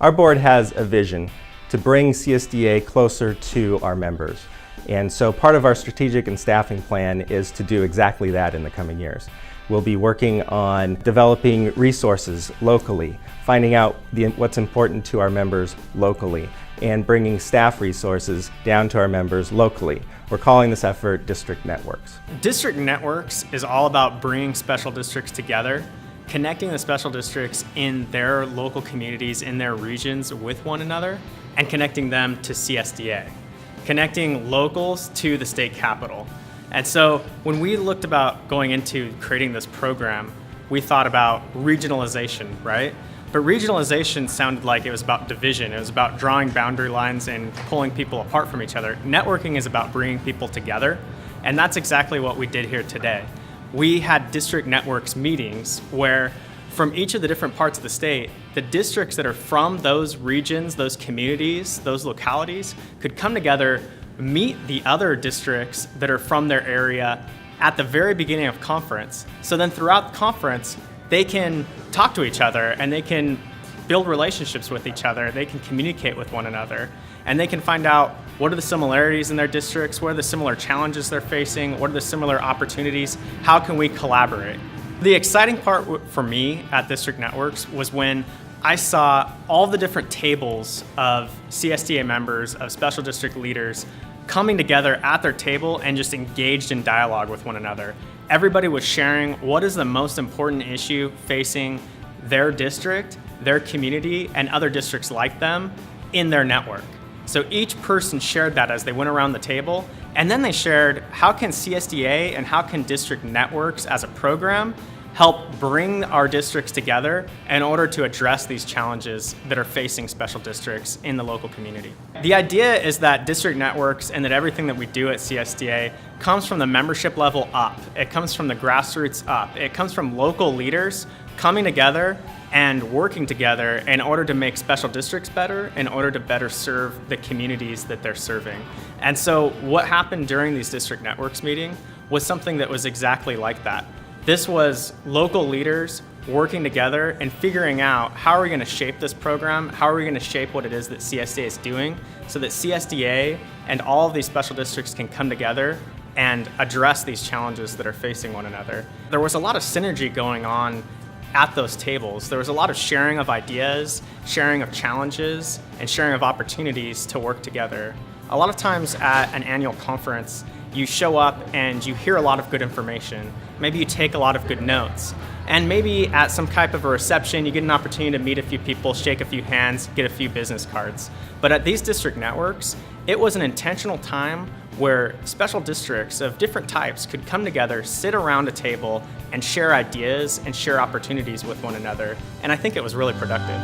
Our board has a vision to bring CSDA closer to our members. And so part of our strategic and staffing plan is to do exactly that in the coming years. We'll be working on developing resources locally, finding out what's important to our members locally, and bringing staff resources down to our members locally. We're calling this effort District Networks. District Networks is all about bringing special districts together, connecting the special districts in their local communities, in their regions with one another, and connecting them to CSDA, connecting locals to the state capital. And so when we looked about going into creating this program, we thought about regionalization, right? But regionalization sounded like it was about division. It was about drawing boundary lines and pulling people apart from each other. Networking is about bringing people together, and that's exactly what we did here today. We had district networks meetings where from each of the different parts of the state, the districts that are from those regions, those communities, those localities could come together, meet the other districts that are from their area at the very beginning of conference. So then throughout the conference, they can talk to each other and they can build relationships with each other. They can communicate with one another, and they can find out what are the similarities in their districts, what are the similar challenges they're facing, what are the similar opportunities, how can we collaborate? The exciting part for me at District Networks was when I saw all the different tables of CSDA members, of special district leaders, coming together at their table and just engaged in dialogue with one another. Everybody was sharing what is the most important issue facing their district, their community, and other districts like them in their network. So each person shared that as they went around the table, and then they shared how can CSDA and how can District Networks as a program help bring our districts together in order to address these challenges that are facing special districts in the local community. The idea is that District Networks and that everything that we do at CSDA comes from the membership level up. It comes from the grassroots up. It comes from local leaders coming together and working together in order to make special districts better, in order to better serve the communities that they're serving. And so what happened during these District Networks meeting was something that was exactly like that. This was local leaders working together and figuring out how are we going to shape this program, how are we going to shape what it is that CSDA is doing so that CSDA and all of these special districts can come together and address these challenges that are facing one another. There was a lot of synergy going on at those tables. There was a lot of sharing of ideas, sharing of challenges, and sharing of opportunities to work together. A lot of times at an annual conference, you show up and you hear a lot of good information. Maybe you take a lot of good notes. And maybe at some type of a reception, you get an opportunity to meet a few people, shake a few hands, get a few business cards. But at these district networks, it was an intentional time where special districts of different types could come together, sit around a table, and share ideas and share opportunities with one another. And I think it was really productive.